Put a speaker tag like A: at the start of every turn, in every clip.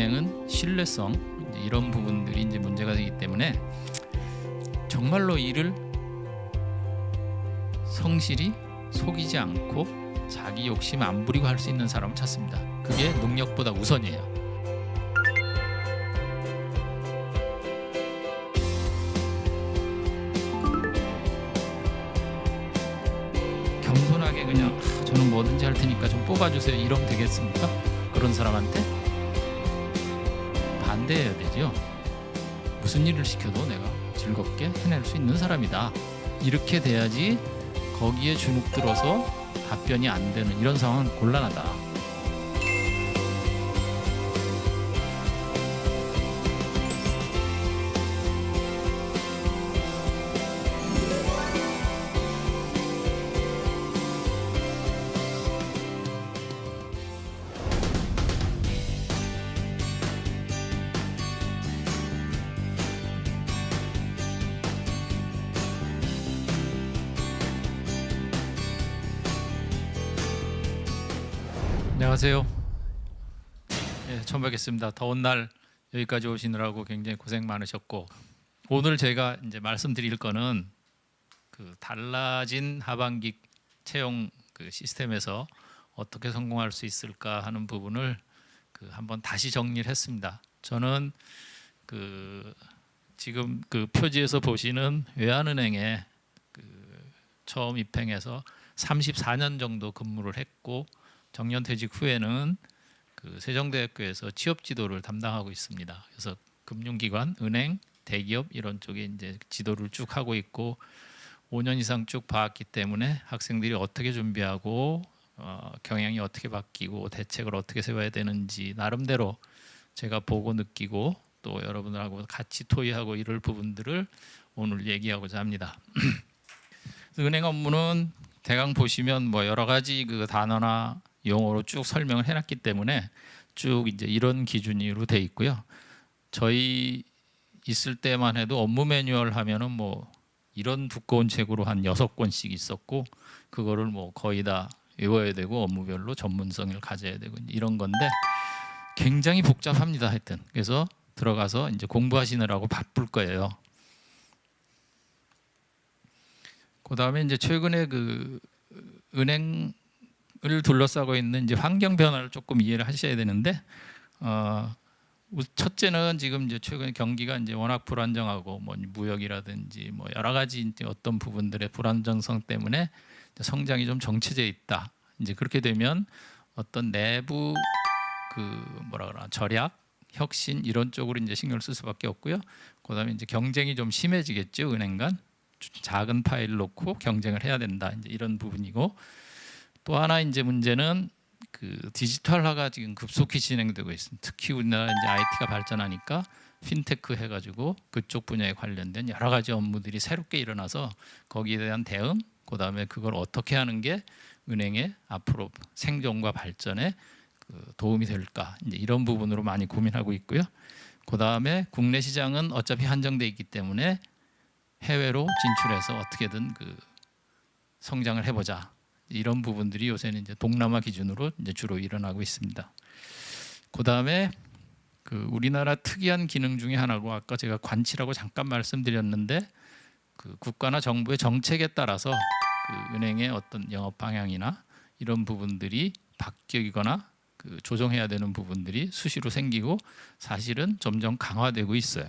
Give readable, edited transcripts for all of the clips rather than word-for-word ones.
A: 은행은 신뢰성 이제 이런 부분들이 이제 문제가 되기 때문에 정말로 이를 성실히 속이지 않고 자기 욕심 안 부리고 할 수 있는 사람을 찾습니다. 그게 능력보다 우선이에요. 겸손하게 그냥 저는 뭐든지 할 테니까 좀 뽑아주세요 이러면 되겠습니까? 그런 사람한테 반대해야 되죠. 무슨 일을 시켜도 내가 즐겁게 해낼 수 있는 사람이다. 이렇게 돼야지 거기에 주눅 들어서 답변이 안 되는 이런 상황은 곤란하다. 안녕하세요. 처음 뵙겠습니다. 더운 날 여기까지 오시느라고 굉장히 고생 많으셨고, 오늘 제가 이제 말씀드릴 거는 그 달라진 하반기 채용 그 시스템에서 어떻게 성공할 수 있을까 하는 부분을 한번 다시 정리를 했습니다. 저는 지금 표지에서 보시는 외환은행에 처음 입행해서 34년 정도 근무를 했고, 정년퇴직 후에는 세종대학교에서 취업 지도를 담당하고 있습니다. 그래서 금융기관, 은행, 대기업 이런 쪽에 이제 지도를 쭉 하고 있고 5년 이상 쭉 봐왔기 때문에 학생들이 어떻게 준비하고 경향이 어떻게 바뀌고 대책을 어떻게 세워야 되는지 나름대로 제가 보고 느끼고 또 여러분들하고 같이 토의하고 이럴 부분들을 오늘 얘기하고자 합니다. 은행 업무는 대강 보시면 뭐 여러 가지 단어나 용어로 쭉 설명을 해놨기 때문에 쭉 이제 이런 기준으로 돼 있고요. 저희 있을 때만 해도 업무 매뉴얼 하면은 뭐 이런 두꺼운 책으로 한 6권씩 있었고 그거를 뭐 거의 다 외워야 되고 업무별로 전문성을 가져야 되고 이런 건데 굉장히 복잡합니다. 하여튼 그래서 들어가서 이제 공부하시느라고 바쁠 거예요. 그다음에 이제 최근에 은행을 둘러싸고 있는 이제 환경 변화를 조금 이해를 하셔야 되는데 첫째는 지금 이제 최근 경기가 이제 워낙 불안정하고 뭐 무역이라든지 뭐 여러 가지 이제 어떤 부분들의 불안정성 때문에 성장이 좀 정체돼 있다. 이제 그렇게 되면 어떤 내부 절약, 혁신 이런 쪽으로 이제 신경을 쓸 수밖에 없고요. 그다음에 이제 경쟁이 좀 심해지겠죠. 은행 간 작은 파일을 놓고 경쟁을 해야 된다. 이제 이런 부분이고. 또 하나 이제 문제는 디지털화가 지금 급속히 진행되고 있습니다. 특히 우리나라 이제 IT가 발전하니까 핀테크 해가지고 그쪽 분야에 관련된 여러 가지 업무들이 새롭게 일어나서 거기에 대한 대응, 그다음에 그걸 어떻게 하는 게 은행의 앞으로 생존과 발전에 도움이 될까 이제 이런 부분으로 많이 고민하고 있고요. 그다음에 국내 시장은 어차피 한정돼 있기 때문에 해외로 진출해서 어떻게든 성장을 해보자. 이런 부분들이 요새는 이제 동남아 기준으로 이제 주로 일어나고 있습니다. 그다음에 우리나라 특이한 기능 중에 하나고 아까 제가 관치라고 잠깐 말씀드렸는데 국가나 정부의 정책에 따라서 은행의 어떤 영업 방향이나 이런 부분들이 바뀌거나 조정해야 되는 부분들이 수시로 생기고 사실은 점점 강화되고 있어요.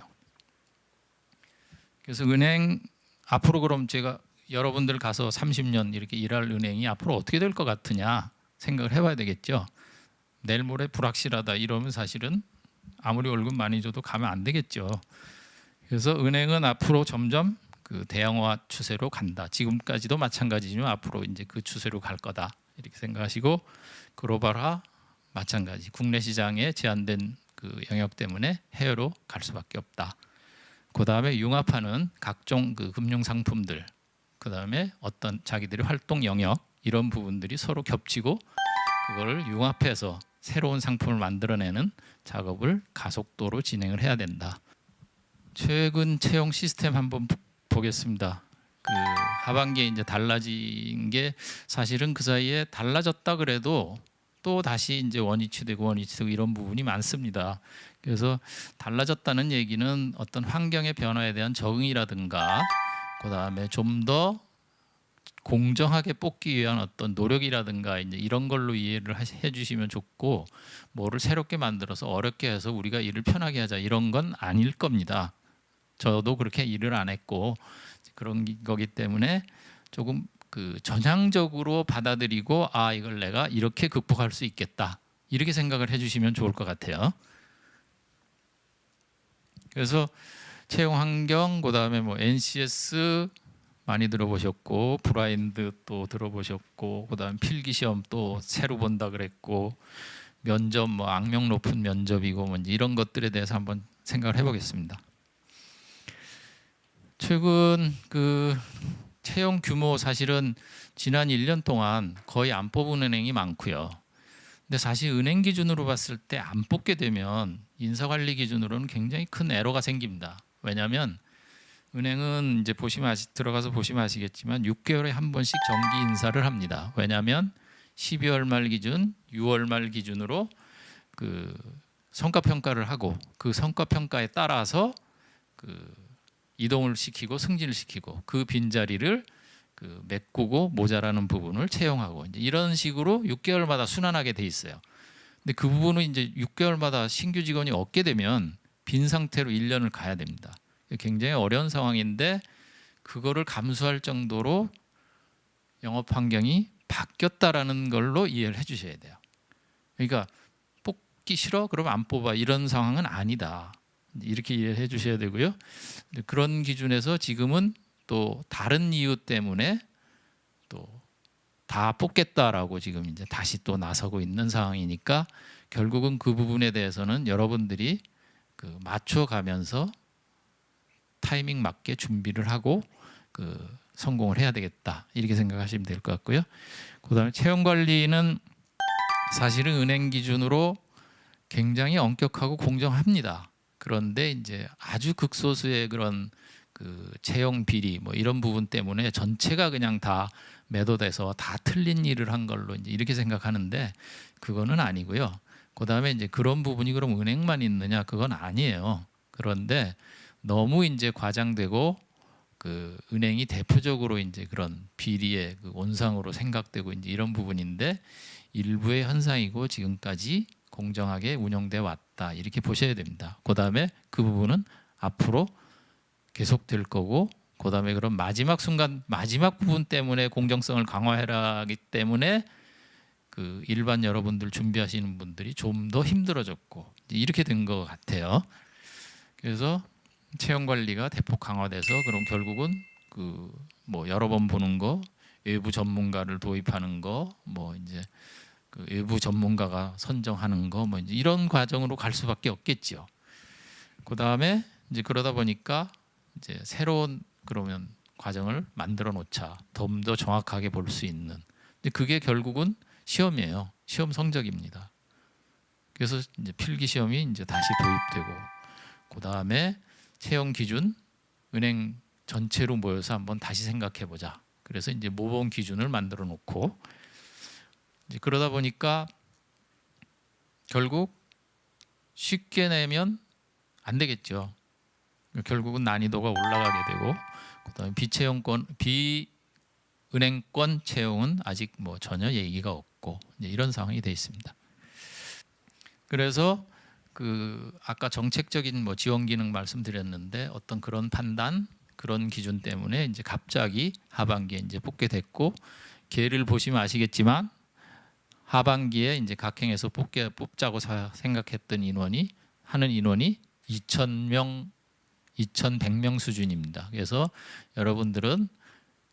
A: 그래서 은행 앞으로 그럼 제가 여러분들 가서 30년 이렇게 일할 은행이 앞으로 어떻게 될 것 같으냐 생각을 해봐야 되겠죠. 내일 모레 불확실하다 이러면 사실은 아무리 월급 많이 줘도 가면 안 되겠죠. 그래서 은행은 앞으로 점점 대형화 추세로 간다. 지금까지도 마찬가지지만 앞으로 이제 그 추세로 갈 거다 이렇게 생각하시고 글로벌화 마찬가지. 국내 시장에 제한된 영역 때문에 해외로 갈 수밖에 없다. 그다음에 융합하는 각종 금융 상품들. 그다음에 어떤 자기들의 활동 영역 이런 부분들이 서로 겹치고 그거를 융합해서 새로운 상품을 만들어내는 작업을 가속도로 진행을 해야 된다. 최근 채용 시스템 한번 보겠습니다. 하반기에 이제 달라진 게 사실은 그 사이에 달라졌다 그래도 또 다시 이제 원위치되고 이런 부분이 많습니다. 그래서 달라졌다는 얘기는 어떤 환경의 변화에 대한 적응이라든가 그다음에 좀 더 공정하게 뽑기 위한 어떤 노력이라든가 이제 이런 걸로 이해를 해주시면 좋고, 뭐를 새롭게 만들어서 어렵게 해서 우리가 일을 편하게 하자 이런 건 아닐 겁니다. 저도 그렇게 일을 안 했고 그런 거기 때문에 조금 그 전향적으로 받아들이고 아 이걸 내가 이렇게 극복할 수 있겠다 이렇게 생각을 해주시면 좋을 것 같아요. 그래서 채용 환경 그다음에 뭐 NCS 많이 들어보셨고 브라인드 또 들어보셨고 그다음 필기 시험 또 새로 본다 그랬고 면접 뭐 악명 높은 면접이고 뭐 이런 것들에 대해서 한번 생각을 해보겠습니다. 최근 그 채용 규모 사실은 지난 1년 동안 거의 안 뽑은 은행이 많고요. 근데 사실 은행 기준으로 봤을 때 안 뽑게 되면 인사관리 기준으로는 굉장히 큰 에러가 생깁니다. 왜냐하면 은행은 이제 들어가서 보시면 아시겠지만 6개월에 한 번씩 정기 인사를 합니다. 왜냐하면 12월 말 기준, 6월 말 기준으로 그 성과 평가를 하고 그 성과 평가에 따라서 그 이동을 시키고 승진을 시키고 그 빈자리를 그 메꾸고 모자라는 부분을 채용하고 이제 이런 식으로 6개월마다 순환하게 돼 있어요. 근데 그 부분은 이제 6개월마다 신규 직원이 없게 되면 빈 상태로 1년을 가야 됩니다. 굉장히 어려운 상황인데 그거를 감수할 정도로 영업 환경이 바뀌었다라는 걸로 이해를 해주셔야 돼요. 그러니까 뽑기 싫어? 그러면 안 뽑아 이런 상황은 아니다. 이렇게 이해해 주셔야 되고요. 그런 기준에서 지금은 또 다른 이유 때문에 또 다 뽑겠다라고 지금 이제 다시 또 나서고 있는 상황이니까 결국은 그 부분에 대해서는 여러분들이 그 맞춰가면서 타이밍 맞게 준비를 하고 그 성공을 해야 되겠다 이렇게 생각하시면 될 것 같고요. 그다음에 채용 관리는 사실은 은행 기준으로 굉장히 엄격하고 공정합니다. 그런데 이제 아주 극소수의 그런 그 채용 비리 뭐 이런 부분 때문에 전체가 그냥 다 매도돼서 다 틀린 일을 한 걸로 이제 이렇게 생각하는데 그거는 아니고요. 그다음에 이제 그런 부분이 그럼 은행만 있느냐 그건 아니에요. 그런데 너무 이제 과장되고 그 은행이 대표적으로 이제 그런 비리의 그 온상으로 생각되고 이제 이런 부분인데 일부의 현상이고 지금까지 공정하게 운영돼 왔다 이렇게 보셔야 됩니다. 그다음에 그 부분은 앞으로 계속될 거고 그다음에 그런 마지막 순간 마지막 부분 때문에 공정성을 강화해라기 때문에 그 일반 여러분들 준비하시는 분들이 좀 더 힘들어졌고 이렇게 된 것 같아요. 그래서 채용 관리가 대폭 강화돼서 그럼 결국은 그 뭐 여러 번 보는 거, 외부 전문가를 도입하는 거, 뭐 이제 그 외부 전문가가 선정하는 거, 뭐 이제 이런 과정으로 갈 수밖에 없겠지요. 그 다음에 이제 그러다 보니까 이제 새로운 그러면 과정을 만들어 놓자, 좀 더 정확하게 볼 수 있는. 근데 그게 결국은 시험이에요. 시험 성적입니다. 그래서 이제 필기 시험이 이제 다시 도입되고, 그 다음에 채용 기준 은행 전체로 모여서 한번 다시 생각해 보자. 그래서 이제 모범 기준을 만들어 놓고 이제 그러다 보니까 결국 쉽게 내면 안 되겠죠. 결국은 난이도가 올라가게 되고 그다음에 비은행권 채용은 아직 뭐 전혀 얘기가 없고 이제 이런 상황이 돼 있습니다. 그래서 그 아까 정책적인 뭐 지원 기능 말씀드렸는데 어떤 그런 판단 그런 기준 때문에 이제 갑자기 하반기에 이제 뽑게 됐고 계를 보시면 아시겠지만 하반기에 이제 각행에서 뽑자고 생각했던 인원이 하는 인원이 2,000명, 2,100명 수준입니다. 그래서 여러분들은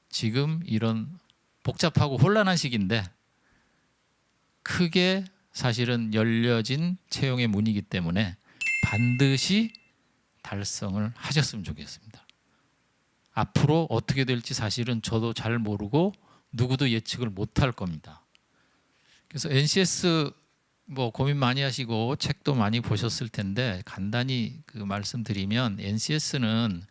A: 지금 이런 복잡하고 혼란한 시기인데 크게 사실은 열려진 채용의 문이기 때문에 반드시 달성을 하셨으면 좋겠습니다. 앞으로 어떻게 될지 사실은 저도 잘 모르고 누구도 예측을 못할 겁니다. 그래서 NCS 뭐 고민 많이 하시고 책도 많이 보셨을 텐데 간단히 그 말씀드리면 NCS는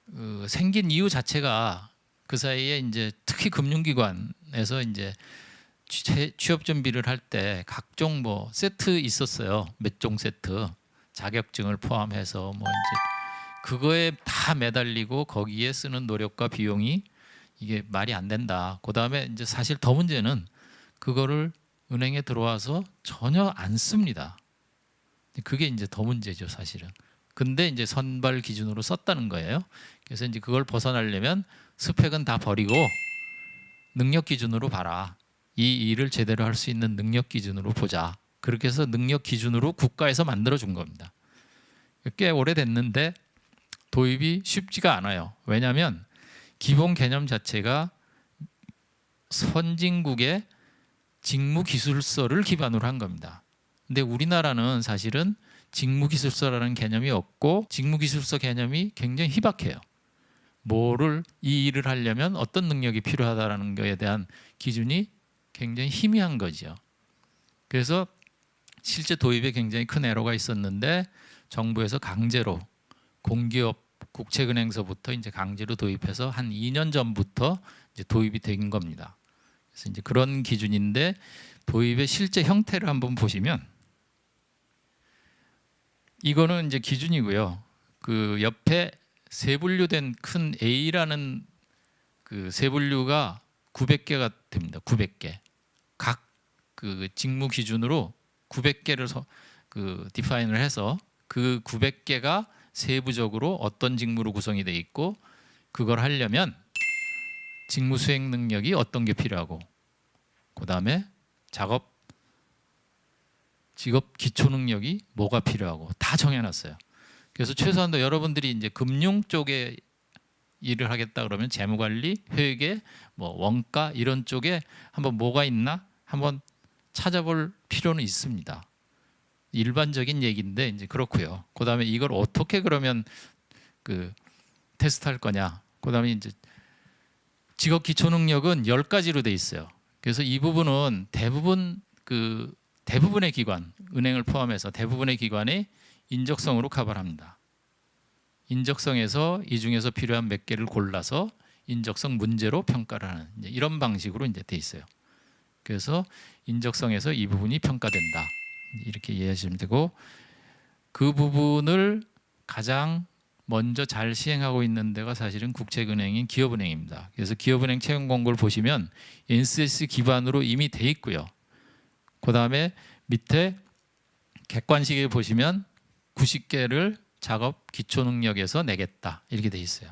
A: 그 생긴 이유 자체가 그 사이에 이제 특히 금융기관에서 이제 취업 준비를 할 때 각종 뭐 세트 있었어요. 몇 종 세트 자격증을 포함해서 뭐 이제 그거에 다 매달리고 거기에 쓰는 노력과 비용이 이게 말이 안 된다. 그다음에 이제 사실 더 문제는 그거를 은행에 들어와서 전혀 안 씁니다. 그게 이제 더 문제죠, 사실은. 근데 이제 선발 기준으로 썼다는 거예요. 그래서 이제 그걸 벗어나려면 스펙은 다 버리고 능력 기준으로 봐라. 이 일을 제대로 할 수 있는 능력 기준으로 보자. 그렇게 해서 능력 기준으로 국가에서 만들어 준 겁니다. 꽤 오래됐는데 도입이 쉽지가 않아요. 왜냐하면 기본 개념 자체가 선진국의 직무기술서를 기반으로 한 겁니다. 근데 우리나라는 사실은 직무기술서라는 개념이 없고 직무기술서 개념이 굉장히 희박해요. 이 일을 하려면 어떤 능력이 필요하다는 것에 대한 기준이 굉장히 희미한 거죠. 그래서 실제 도입에 굉장히 큰 애로가 있었는데 정부에서 강제로 공기업 국책은행서부터 이제 강제로 도입해서 한 2년 전부터 이제 도입이 된 겁니다. 그래서 이제 그런 기준인데 도입의 실제 형태를 한번 보시면 이거는 이제 기준이고요. 그 옆에 세분류된 큰 A라는 그 세분류가 900개가 됩니다. 900개. 각 그 직무 기준으로 900개를 그 디파인을 해서 그 900개가 세부적으로 어떤 직무로 구성이 돼 있고 그걸 하려면 직무 수행 능력이 어떤 게 필요하고 그다음에 직업 기초 능력이 뭐가 필요하고 다 정해놨어요. 그래서 최소한도 여러분들이 이제 금융 쪽에 일을 하겠다 그러면 재무관리, 회계, 뭐 원가 이런 쪽에 한번 뭐가 있나 한번 찾아볼 필요는 있습니다. 일반적인 얘기인데 이제 그렇고요. 그다음에 이걸 어떻게 그러면 그 테스트할 거냐. 그다음에 이제 직업 기초 능력은 10가지로 돼 있어요. 그래서 이 부분은 대부분의 기관, 은행을 포함해서 대부분의 기관이 인적성으로 커버를 합니다. 인적성에서 이 중에서 필요한 몇 개를 골라서 인적성 문제로 평가를 하는 이런 방식으로 이제 돼 있어요. 그래서 인적성에서 이 부분이 평가된다. 이렇게 이해하시면 되고 그 부분을 가장 먼저 잘 시행하고 있는 데가 사실은 국책은행인 기업은행입니다. 그래서 기업은행 채용 공고를 보시면 NCS 기반으로 이미 돼 있고요. 그다음에 밑에 객관식에 보시면 90개를 작업 기초 능력에서 내겠다. 이렇게 돼 있어요.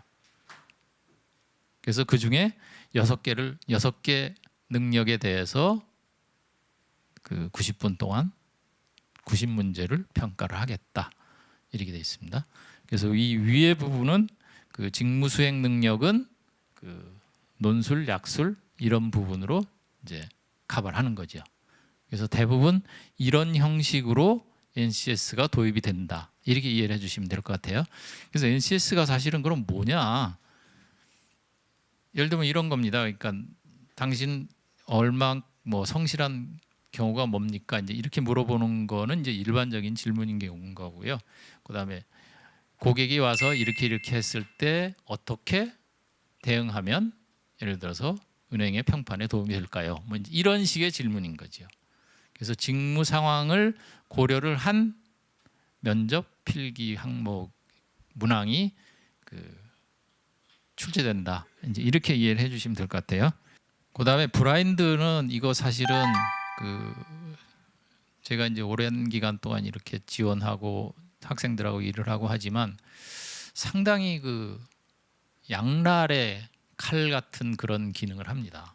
A: 그래서 그중에 6개 능력에 대해서 그 90분 동안 90문제를 평가를 하겠다. 이렇게 돼 있습니다. 그래서 이 위에 부분은 그 직무 수행 능력은 그 논술, 약술 이런 부분으로 이제 커버를 하는 거죠. 그래서 대부분 이런 형식으로 NCS가 도입이 된다. 이렇게 이해를 해주시면 될 것 같아요. 그래서 NCS가 사실은 그럼 뭐냐? 예를 들면 이런 겁니다. 그러니까 당신 얼마 뭐 성실한 경우가 뭡니까? 이제 이렇게 물어보는 거는 이제 일반적인 질문인 경우인 거고요. 그다음에 고객이 와서 이렇게 했을 때 어떻게 대응하면 예를 들어서 은행의 평판에 도움이 될까요? 뭐 이런 식의 질문인 거죠. 그래서 직무 상황을 고려를 한 면접 필기 항목 문항이 출제된다. 이제 이렇게 이해를 해주시면 될 것 같아요. 그다음에 블라인드는 이거 사실은 제가 이제 오랜 기간 동안 이렇게 지원하고 학생들하고 일을 하고 하지만 상당히 양날의 칼 같은 그런 기능을 합니다.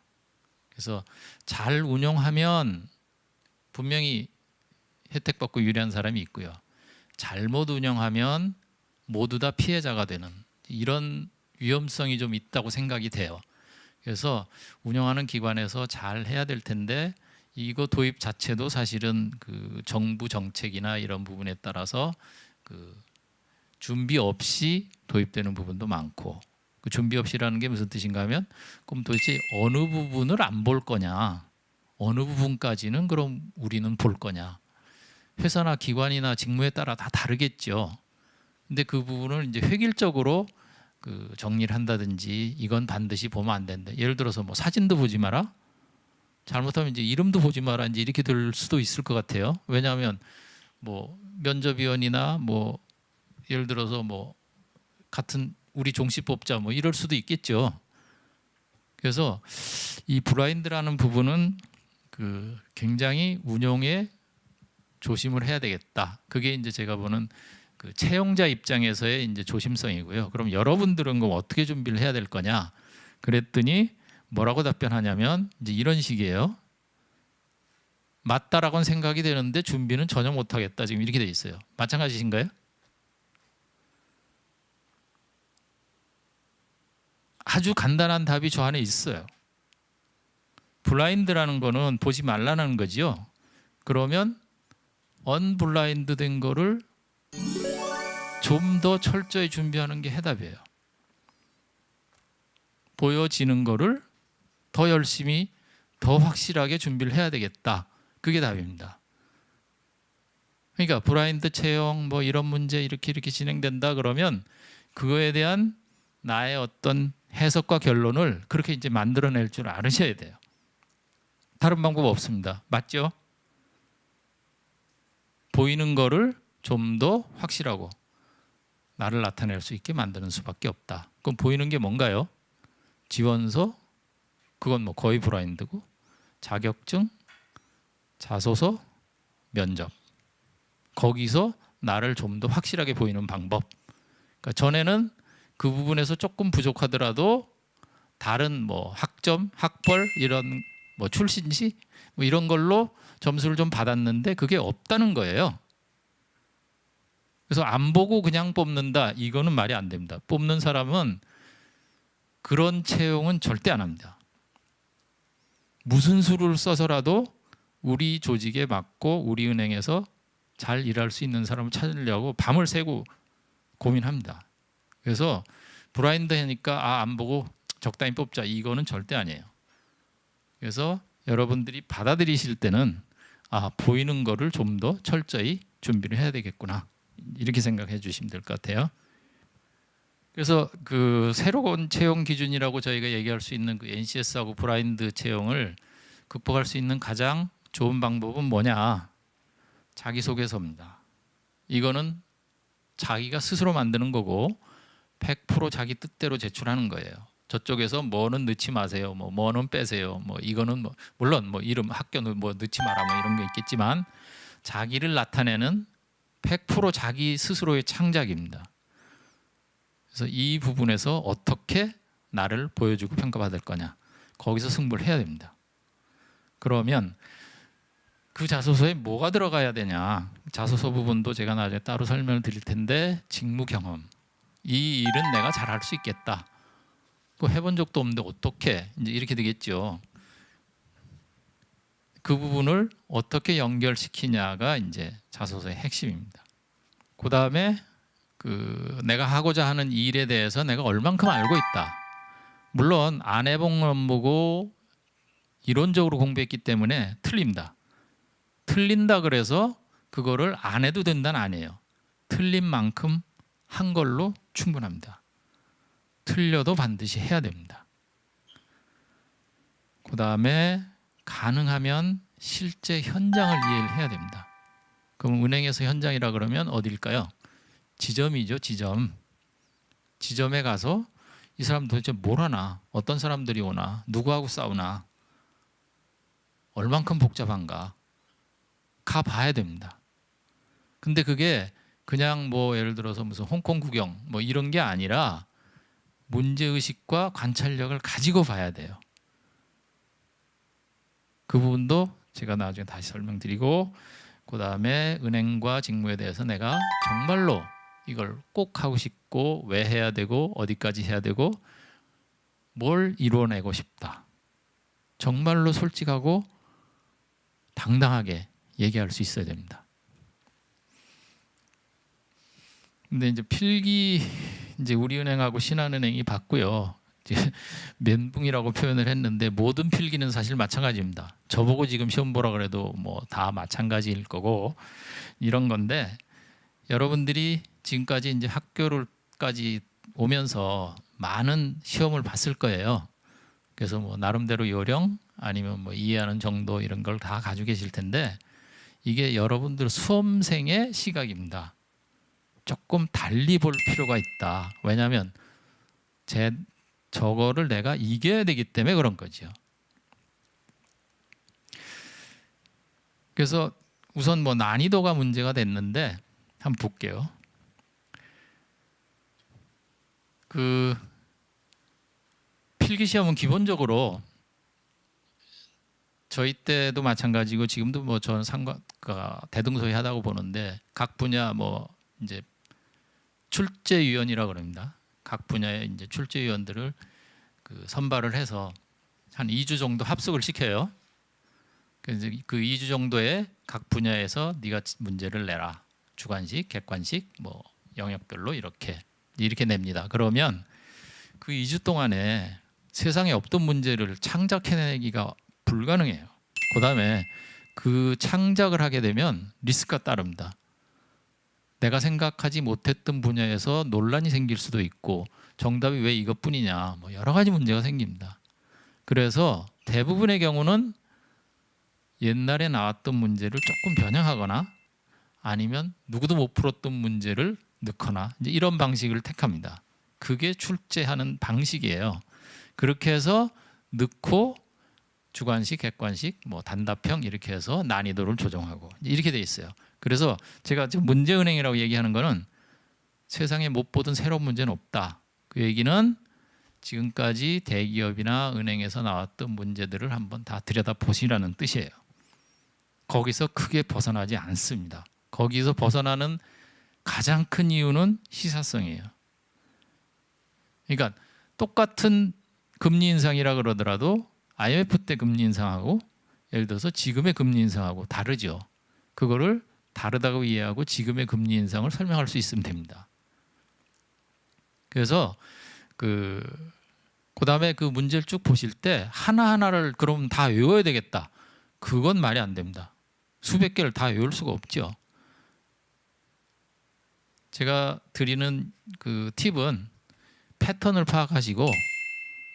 A: 그래서 잘 운영하면 분명히 혜택 받고 유리한 사람이 있고요. 잘못 운영하면 모두 다 피해자가 되는 이런 위험성이 좀 있다고 생각이 돼요. 그래서 운영하는 기관에서 잘 해야 될 텐데 이거 도입 자체도 사실은 정부 정책이나 이런 부분에 따라서 준비 없이 도입되는 부분도 많고 준비 없이라는 게 무슨 뜻인가 하면 그럼 도대체 어느 부분을 안 볼 거냐 어느 부분까지는 그럼 우리는 볼 거냐 회사나 기관이나 직무에 따라 다 다르겠죠. 근데 그 부분을 이제 획일적으로 정리를 한다든지 이건 반드시 보면 안 된다. 예를 들어서 뭐 사진도 보지 마라. 잘못하면 이제 이름도 보지 마라 이제 이렇게 될 수도 있을 것 같아요. 왜냐하면 뭐 면접위원이나 뭐 예를 들어서 뭐 같은 우리 종씨 뽑자 뭐 이럴 수도 있겠죠. 그래서 이 블라인드라는 부분은 그 굉장히 운용에 조심을 해야 되겠다. 그게 이제 제가 보는 그 채용자 입장에서의 이제 조심성이고요. 그럼 여러분들은 그럼 어떻게 준비를 해야 될 거냐? 그랬더니 뭐라고 답변하냐면 이제 이런 식이에요. 맞다라고는 생각이 되는데 준비는 전혀 못하겠다. 지금 이렇게 돼 있어요. 마찬가지신가요? 아주 간단한 답이 저 안에 있어요. 블라인드라는 거는 보지 말라는 거지요. 그러면 언블라인드 된 거를 좀 더 철저히 준비하는 게 해답이에요. 보여지는 거를 더 열심히 더 확실하게 준비를 해야 되겠다. 그게 답입니다. 그러니까 블라인드 채용 뭐 이런 문제 이렇게 진행된다 그러면 그거에 대한 나의 어떤 해석과 결론을 그렇게 이제 만들어낼 줄 알으셔야 돼요. 다른 방법 없습니다. 맞죠? 보이는 거를 좀 더 확실하고 나를 나타낼 수 있게 만드는 수밖에 없다. 그럼 보이는 게 뭔가요? 지원서, 그건 뭐 거의 블라인드고, 자격증, 자소서, 면접. 거기서 나를 좀 더 확실하게 보이는 방법. 그러니까 전에는 그 부분에서 조금 부족하더라도 다른 뭐 학점, 학벌 이런 뭐 출신지 뭐 이런 걸로 점수를 좀 받았는데 그게 없다는 거예요. 그래서 안 보고 그냥 뽑는다. 이거는 말이 안 됩니다. 뽑는 사람은 그런 채용은 절대 안 합니다. 무슨 수를 써서라도 우리 조직에 맞고 우리 은행에서 잘 일할 수 있는 사람을 찾으려고 밤을 새고 고민합니다. 그래서 블라인드 하니까 안 보고 적당히 뽑자. 이거는 절대 아니에요. 그래서 여러분들이 받아들이실 때는 보이는 거를 좀 더 철저히 준비를 해야 되겠구나. 이렇게 생각해 주시면 될 것 같아요. 그래서 그 새로운 채용 기준이라고 저희가 얘기할 수 있는 그 NCS하고 블라인드 채용을 극복할 수 있는 가장 좋은 방법은 뭐냐? 자기소개서입니다. 이거는 자기가 스스로 만드는 거고 100% 자기 뜻대로 제출하는 거예요. 저쪽에서 뭐는 넣지 마세요. 뭐는 빼세요. 이거는 물론 이름 학교는 넣지 마라 이런 게 있겠지만 자기를 나타내는 100% 자기 스스로의 창작입니다. 그래서 이 부분에서 어떻게 나를 보여주고 평가받을 거냐. 거기서 승부를 해야 됩니다. 그러면 그 자소서에 뭐가 들어가야 되냐. 자소서 부분도 제가 나중에 따로 설명을 드릴 텐데 직무 경험. 이 일은 내가 잘할 수 있겠다. 그거 해본 적도 없는데 어떻게 이제 이렇게 되겠죠. 그 부분을 어떻게 연결시키냐가 이제 자소서의 핵심입니다. 그 다음에 내가 하고자 하는 일에 대해서 내가 얼만큼 알고 있다. 물론 안 해본 업무고 이론적으로 공부했기 때문에 틀립니다. 틀린다 그래서 그거를 안 해도 된다는 아니에요. 틀린 만큼 한 걸로 충분합니다. 틀려도 반드시 해야 됩니다. 그 다음에 가능하면 실제 현장을 이해를 해야 됩니다. 그럼 은행에서 현장이라 그러면 어딜까요? 지점이죠, 지점. 지점에 가서 이 사람 도대체 뭘 하나? 어떤 사람들이 오나? 누구하고 싸우나? 얼만큼 복잡한가? 가봐야 됩니다. 근데 그게 그냥 예를 들어서 무슨 홍콩 구경 이런 게 아니라 문제의식과 관찰력을 가지고 봐야 돼요. 그 부분도 제가 나중에 다시 설명드리고 그 다음에 은행과 직무에 대해서 내가 정말로 이걸 꼭 하고 싶고 왜 해야 되고 어디까지 해야 되고 뭘 이뤄내고 싶다. 정말로 솔직하고 당당하게 얘기할 수 있어야 됩니다. 근데 이제 필기 이제 우리은행하고 신한은행이 봤고요. 이제 멘붕이라고 표현을 했는데 모든 필기는 사실 마찬가지입니다. 저보고 지금 시험 보라 그래도 다 마찬가지일 거고 이런 건데 여러분들이 지금까지 이제 학교를까지 오면서 많은 시험을 봤을 거예요. 그래서 나름대로 요령 아니면 뭐 이해하는 정도 이런 걸 다 가지고 계실 텐데 이게 여러분들 수험생의 시각입니다. 조금 달리 볼 필요가 있다. 왜냐하면 저거를 내가 이겨야 되기 때문에 그런 거죠. 그래서 우선 뭐 난이도가 문제가 됐는데 한번 볼게요. 그 필기시험은 기본적으로 저희 때도 마찬가지고 지금도 뭐 저는 대등소이하다고 보는데 각 분야 뭐 이제 출제위원이라고 그럽니다. 각 분야의 이제 출제위원들을 그 선발을 해서 한 2주 정도 합숙을 시켜요. 그래서 그 2주 정도에 각 분야에서 네가 문제를 내라. 주관식, 객관식, 뭐 영역별로 이렇게 냅니다. 그러면 그 2주 동안에 세상에 없던 문제를 창작해내기가 불가능해요. 그다음에 그 창작을 하게 되면 리스크가 따릅니다. 내가 생각하지 못했던 분야에서 논란이 생길 수도 있고 정답이 왜 이것뿐이냐 뭐 여러 가지 문제가 생깁니다. 그래서 대부분의 경우는 옛날에 나왔던 문제를 조금 변형하거나 아니면 누구도 못 풀었던 문제를 넣거나 이제 이런 방식을 택합니다. 그게 출제하는 방식이에요. 그렇게 해서 넣고 주관식, 객관식, 뭐 단답형 이렇게 해서 난이도를 조정하고 이렇게 돼 있어요. 그래서 제가 지금 문제은행이라고 얘기하는 거는 세상에 못 보던 새로운 문제는 없다. 그 얘기는 지금까지 대기업이나 은행에서 나왔던 문제들을 한번 다 들여다보시라는 뜻이에요. 거기서 크게 벗어나지 않습니다. 거기서 벗어나는 가장 큰 이유는 시사성이에요. 그러니까 똑같은 금리 인상이라 그러더라도 IMF 때 금리 인상하고 예를 들어서 지금의 금리 인상하고 다르죠. 그거를 다르다고 이해하고 지금의 금리 인상을 설명할 수 있으면 됩니다. 그래서 그다음에 그 문제를 쭉 보실 때 하나하나를 그럼 다 외워야 되겠다. 그건 말이 안 됩니다. 수백 개를 다 외울 수가 없죠. 제가 드리는 그 팁은 패턴을 파악하시고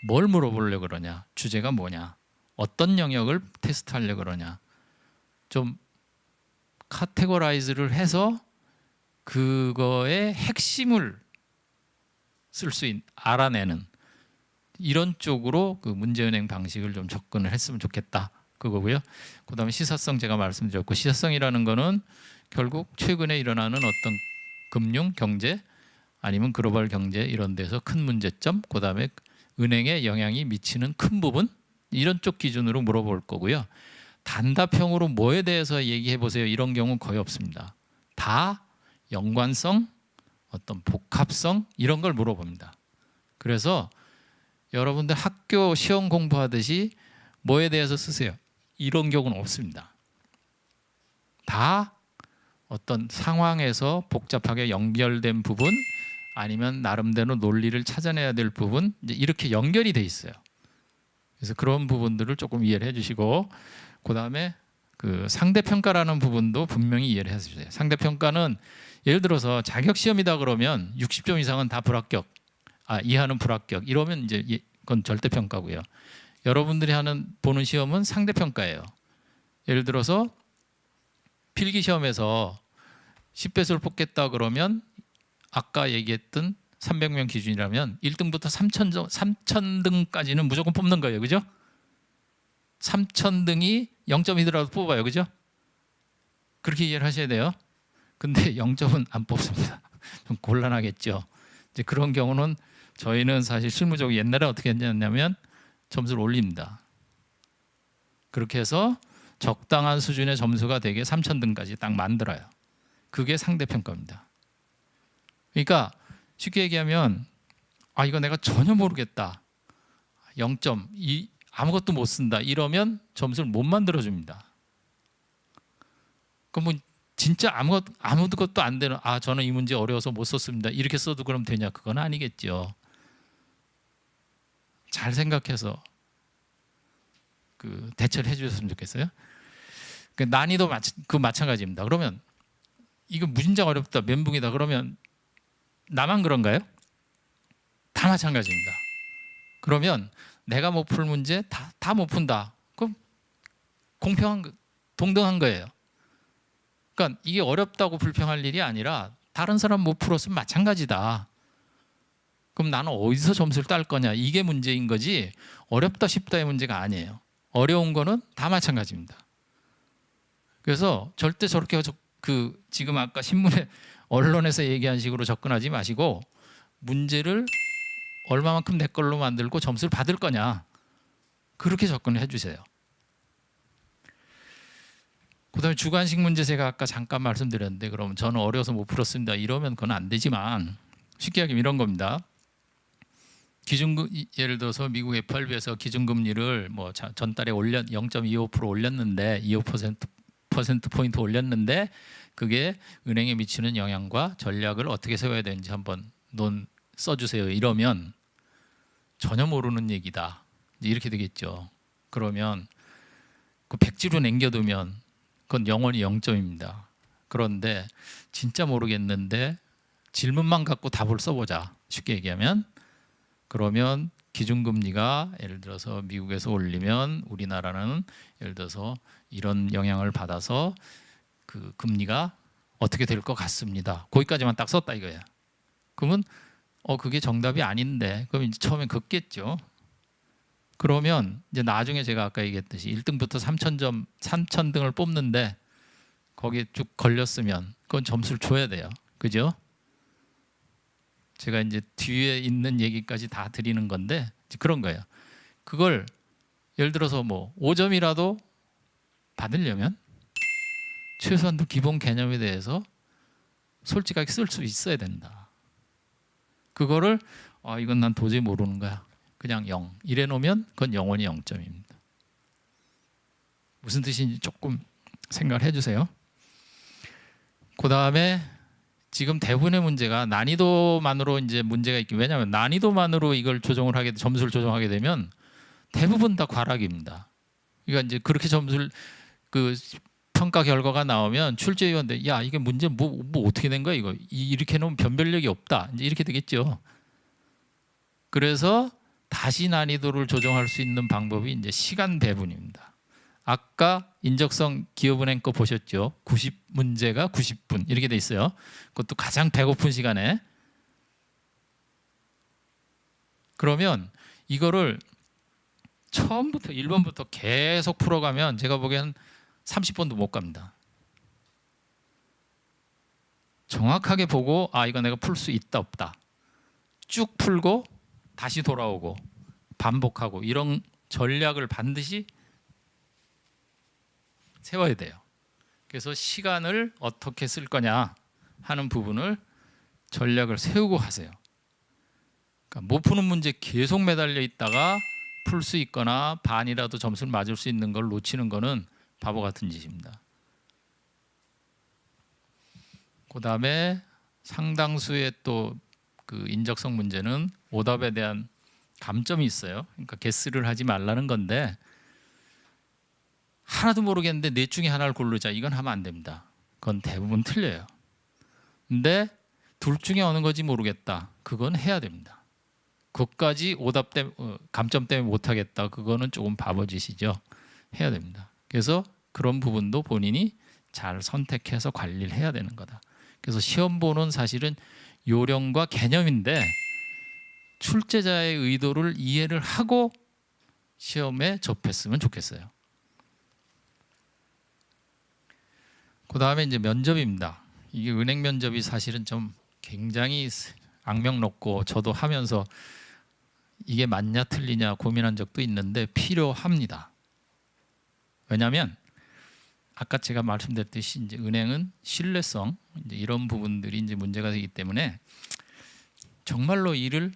A: 뭘 물어보려고 그러냐, 주제가 뭐냐, 어떤 영역을 테스트하려고 그러냐, 좀 카테고라이즈를 해서 그거의 핵심을 알아내는 이런 쪽으로 그 문제은행 방식을 좀 접근을 했으면 좋겠다. 그거고요. 그다음에 시사성 제가 말씀드렸고 시사성이라는 거는 결국 최근에 일어나는 어떤 금융, 경제 아니면 글로벌 경제 이런 데서 큰 문제점, 그다음에 은행에 영향이 미치는 큰 부분 이런 쪽 기준으로 물어볼 거고요. 단답형으로 뭐에 대해서 얘기해 보세요. 이런 경우는 거의 없습니다. 다 연관성, 어떤 복합성 이런 걸 물어봅니다. 그래서 여러분들 학교 시험 공부하듯이 뭐에 대해서 쓰세요. 이런 경우는 없습니다. 다 어떤 상황에서 복잡하게 연결된 부분 아니면 나름대로 논리를 찾아내야 될 부분 이제 이렇게 연결이 돼 있어요. 그래서 그런 부분들을 조금 이해를 해주시고 그다음에 그 상대평가라는 부분도 분명히 이해를 해주세요. 상대평가는 예를 들어서 자격시험이다 그러면 60점 이상은 다 불합격, 이하는 불합격 이러면 이제 그건 절대평가고요. 여러분들이 보는 시험은 상대평가예요. 예를 들어서 필기시험에서 10배수를 뽑겠다 그러면 아까 얘기했던 300명 기준이라면 1등부터 3,000등까지는 무조건 뽑는 거예요. 그죠? 3,000등이 0점이더라도 뽑아요. 그죠? 그렇게 이해를 하셔야 돼요. 근데 0점은 안 뽑습니다. 좀 곤란하겠죠. 이제 그런 경우는 저희는 사실 실무적으로 옛날에 어떻게 했냐면 점수를 올립니다. 그렇게 해서 적당한 수준의 점수가 되게 3,000등까지 딱 만들어요. 그게 상대평가입니다. 그러니까 쉽게 얘기하면 이거 내가 전혀 모르겠다. 0점, 아무것도 못 쓴다. 이러면 점수를 못 만들어줍니다. 그럼 뭐 진짜 아무것도 안 되는 저는 이 문제 어려워서 못 썼습니다. 이렇게 써도 그럼 되냐? 그건 아니겠죠. 잘 생각해서 그 대처를 해주셨으면 좋겠어요. 그 난이도 마찬가지입니다. 그러면 이거 무진장 어렵다, 멘붕이다. 그러면 나만 그런가요? 다 마찬가지입니다. 그러면 내가 못 풀 문제 다 못 푼다. 동등한 거예요. 그러니까 이게 어렵다고 불평할 일이 아니라 다른 사람 못 풀었으면 마찬가지다. 그럼 나는 어디서 점수를 딸 거냐, 이게 문제인 거지 어렵다 쉽다의 문제가 아니에요. 어려운 거는 다 마찬가지입니다. 그래서 절대 저렇게 지금 아까 신문에 언론에서 얘기한 식으로 접근하지 마시고 문제를 얼마만큼 내 걸로 만들고 점수를 받을 거냐, 그렇게 접근해 주세요. 그다음에 주관식 문제 제가 아까 잠깐 말씀드렸는데, 그러면 저는 어려워서 못 풀었습니다 이러면 그건 안 되지만, 쉽게 얘기하면 이런 겁니다. 기준금, 예를 들어서 미국 FRB에서 기준금리를 뭐 전달에 0.25% 올렸는데 25% 포인트 올렸는데 그게 은행에 미치는 영향과 전략을 어떻게 세워야 되는지 한번 써주세요 이러면 전혀 모르는 얘기다 이렇게 되겠죠. 그러면 그 백지로 남겨두면 그건 영원히 0점입니다. 그런데 진짜 모르겠는데 질문만 갖고 답을 써보자, 쉽게 얘기하면. 그러면 기준금리가 예를 들어서 미국에서 올리면 우리나라는 예를 들어서 이런 영향을 받아서 그 금리가 어떻게 될 것 같습니다. 거기까지만 딱 썼다 이거야. 그러면 그게 정답이 아닌데, 그럼 이제 처음엔 긋겠죠. 그러면 이제 나중에 제가 아까 얘기했듯이 1등부터 3,000등을 뽑는데 거기에 쭉 걸렸으면 그건 점수를 줘야 돼요. 그죠? 제가 이제 뒤에 있는 얘기까지 다 드리는 건데 그런 거예요. 그걸 예를 들어서 뭐 5점이라도 받으려면 최소한도 기본 개념에 대해서 솔직하게 쓸 수 있어야 된다. 그거를 이건 난 도저히 모르는 거야, 그냥 0 이래 놓으면 그건 영원히 0점입니다. 무슨 뜻인지 조금 생각을 해주세요. 그 다음에 지금 대부분의 문제가 난이도만으로 이제 문제가 있기, 왜냐하면 난이도만으로 이걸 점수를 조정하게 되면 대부분 다 과락입니다. 그러니까 이제 그렇게 점수를 평가 결과가 나오면 출제위원들 야 이게 문제 뭐 어떻게 된 거야 이거, 이렇게 놓으면 변별력이 없다 이제 이렇게 되겠죠. 그래서 다시 난이도를 조정할 수 있는 방법이 이제 시간 배분입니다. 아까 인적성 기업은행 거 보셨죠? 90문제가 90분 이렇게 돼 있어요. 그것도 가장 배고픈 시간에. 그러면 이거를 처음부터 1번부터 계속 풀어가면 제가 보기엔 30번도 못 갑니다. 정확하게 보고 이거 내가 풀 수 있다 없다 쭉 풀고 다시 돌아오고 반복하고 이런 전략을 반드시 세워야 돼요. 그래서 시간을 어떻게 쓸 거냐 하는 부분을 전략을 세우고 하세요. 그러니까 못 푸는 문제 계속 매달려 있다가 풀 수 있거나 반이라도 점수를 맞을 수 있는 걸 놓치는 거는 바보 같은 짓입니다. 그 다음에 상당수의 또 그 인적성 문제는 오답에 대한 감점이 있어요. 그러니까 개스를 하지 말라는 건데, 하나도 모르겠는데 넷 중에 하나를 고르자 이건 하면 안 됩니다. 그건 대부분 틀려요. 근데 둘 중에 어느 건지 모르겠다 그건 해야 됩니다. 그것까지 오답 때문에 감점 때문에 못하겠다 그거는 조금 바보짓이죠. 해야 됩니다. 그래서 그런 부분도 본인이 잘 선택해서 관리를 해야 되는 거다. 그래서 시험 보는 사실은 요령과 개념인데 출제자의 의도를 이해를 하고 시험에 접했으면 좋겠어요. 그 다음에 이제 면접입니다. 이게 은행 면접이 사실은 좀 굉장히 악명 높고 저도 하면서 이게 맞냐 틀리냐 고민한 적도 있는데 필요합니다. 왜냐하면 아까 제가 말씀드렸듯이 이제 은행은 신뢰성 이제 이런 부분들이 이제 문제가 되기 때문에 정말로 이를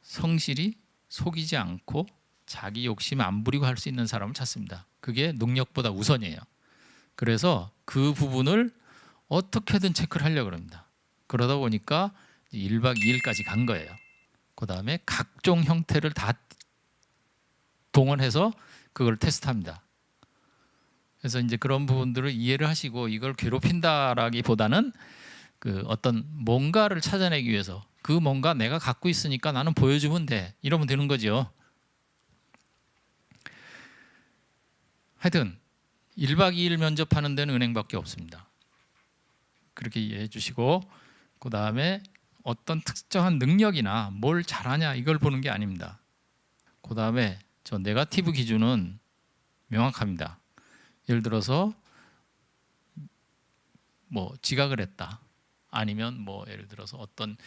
A: 성실히 속이지 않고 자기 욕심 안 부리고 할 수 있는 사람을 찾습니다. 그게 능력보다 우선이에요. 그래서 그 부분을 어떻게든 체크를 하려고 합니다. 그러다 보니까 1박 2일까지 간 거예요. 그 다음에 각종 형태를 다 동원해서 그걸 테스트합니다. 그래서 이제 그런 부분들을 이해를 하시고 이걸 괴롭힌다라기보다는 그 어떤 뭔가를 찾아내기 위해서 그 뭔가 내가 갖고 있으니까 나는 보여주면 돼 이러면 되는 거죠. 하여튼 1박 2일 면접하는 데는 은행밖에 없습니다. 그렇게 이해해 주시고, 그 다음에 어떤 특정한 능력이나 뭘 잘하냐 이걸 보는 게 아닙니다. 그 다음에 저 네거티브 기준은 명확합니다. 예를 들어서 뭐 지각을 했다, 아니면 뭐 예를 들어서 어떤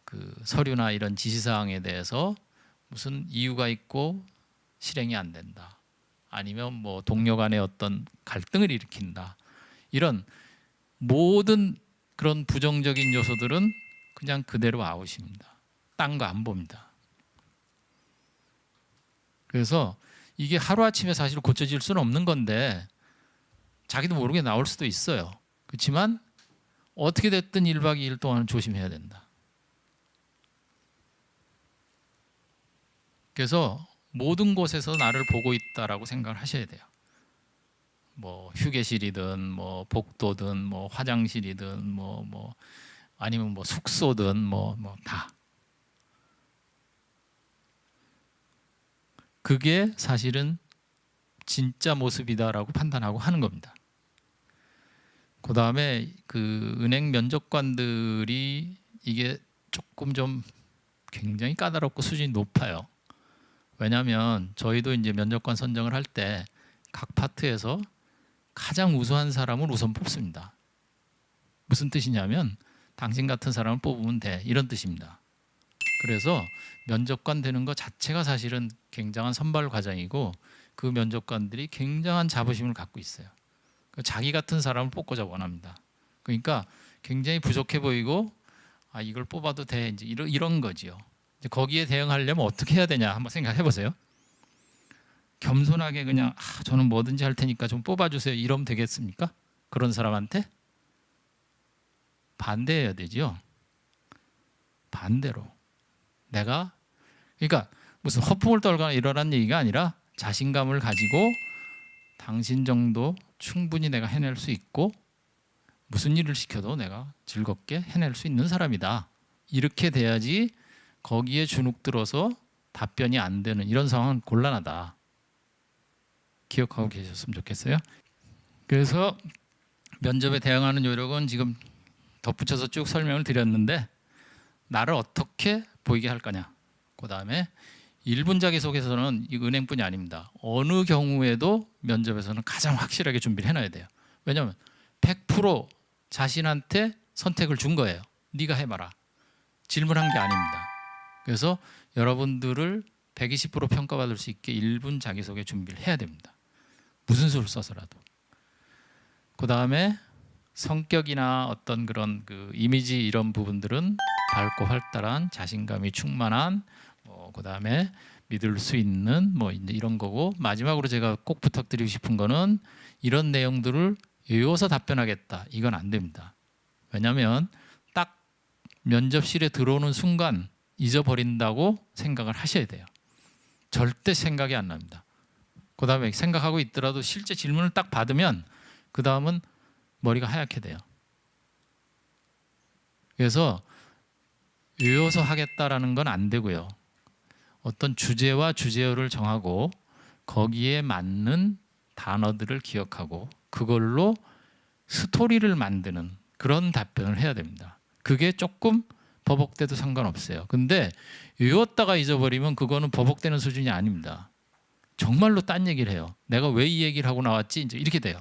A: 그 서류나 이런 지시사항에 대해서 무슨 이유가 있고 실행이 안 된다, 아니면 뭐 동료 간의 어떤 갈등을 일으킨다, 이런 모든 그런 부정적인 요소들은 그냥 그대로 아웃입니다. 딴 거 안 봅니다. 그래서 이게 하루아침에 사실 고쳐질 수는 없는 건데 자기도 모르게 나올 수도 있어요. 그렇지만 어떻게 됐든 1박 2일 동안은 조심해야 된다. 그래서 모든 곳에서 나를 보고 있다라고 생각을 하셔야 돼요. 뭐 휴게실이든 뭐 복도든 뭐 화장실이든 뭐 아니면 뭐 숙소든 뭐 다. 그게 사실은 진짜 모습이다라고 판단하고 하는 겁니다. 그 다음에 그 은행 면접관들이 이게 조금 좀 굉장히 까다롭고 수준이 높아요. 왜냐하면 저희도 이제 면접관 선정을 할 때 각 파트에서 가장 우수한 사람을 우선 뽑습니다. 무슨 뜻이냐면 당신 같은 사람을 뽑으면 돼, 이런 뜻입니다. 그래서 면접관 되는 것 자체가 사실은 굉장한 선발 과정이고, 그 면접관들이 굉장한 자부심을 갖고 있어요. 자기 같은 사람을 뽑고자 원합니다. 그러니까 굉장히 부족해 보이고 아 이걸 뽑아도 돼, 이제 이런 거지요. 이제 거기에 대응하려면 어떻게 해야 되냐 한번 생각해 보세요. 겸손하게 그냥 저는 뭐든지 할 테니까 좀 뽑아주세요 이러면 되겠습니까? 그런 사람한테 반대해야 되지요. 반대로 내가, 그러니까 무슨 허풍을 떨거나 이러라는 얘기가 아니라 자신감을 가지고 당신 정도 충분히 내가 해낼 수 있고 무슨 일을 시켜도 내가 즐겁게 해낼 수 있는 사람이다, 이렇게 돼야지 거기에 주눅 들어서 답변이 안 되는 이런 상황은 곤란하다. 기억하고 계셨으면 좋겠어요. 그래서 면접에 대응하는 요령은 지금 덧붙여서 쭉 설명을 드렸는데, 나를 어떻게 보이게 할 거냐, 그 다음에 1분 자기소개서는 이 은행뿐이 아닙니다. 어느 경우에도 면접에서는 가장 확실하게 준비를 해놔야 돼요. 왜냐하면 100% 자신한테 선택을 준 거예요. 네가 해봐라, 질문한 게 아닙니다. 그래서 여러분들을 120% 평가받을 수 있게 1분 자기소개 준비를 해야 됩니다. 무슨 수를 써서라도. 그 다음에 성격이나 어떤 그런 그 이미지 이런 부분들은 밝고 활달한, 자신감이 충만한, 그 다음에 믿을 수 있는 뭐 이런 거고, 마지막으로 제가 꼭 부탁드리고 싶은 거는 이런 내용들을 외워서 답변하겠다, 이건 안 됩니다. 왜냐하면 딱 면접실에 들어오는 순간 잊어버린다고 생각을 하셔야 돼요. 절대 생각이 안 납니다. 그 다음에 생각하고 있더라도 실제 질문을 딱 받으면 그 다음은 머리가 하얗게 돼요. 그래서 외워서 하겠다라는 건 안 되고요. 어떤 주제와 주제어를 정하고 거기에 맞는 단어들을 기억하고 그걸로 스토리를 만드는 그런 답변을 해야 됩니다. 그게 조금 버벅대도 상관없어요. 근데 외웠다가 잊어버리면 그거는 버벅대는 수준이 아닙니다. 정말로 딴 얘기를 해요. 내가 왜 이 얘기를 하고 나왔지? 이제 이렇게 돼요.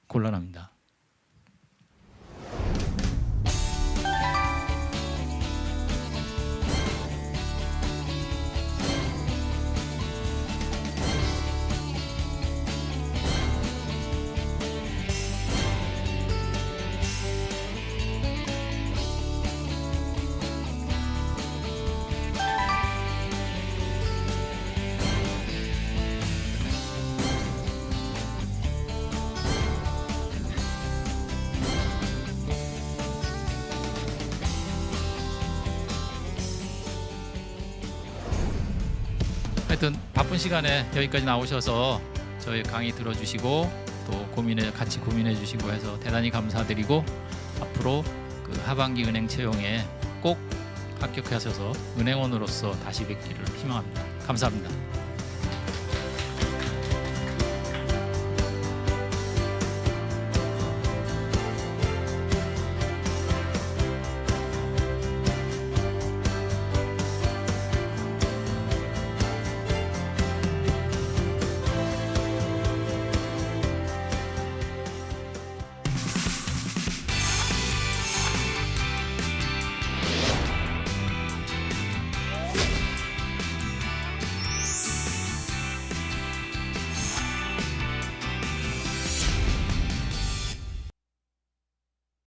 A: 곤란합니다. 하여튼 바쁜 시간에 여기까지 나오셔서 저희 강의 들어주시고 또 같이 고민해 주시고 해서 대단히 감사드리고, 앞으로 그 하반기 은행 채용에 꼭 합격하셔서 은행원으로서 다시 뵙기를 희망합니다. 감사합니다.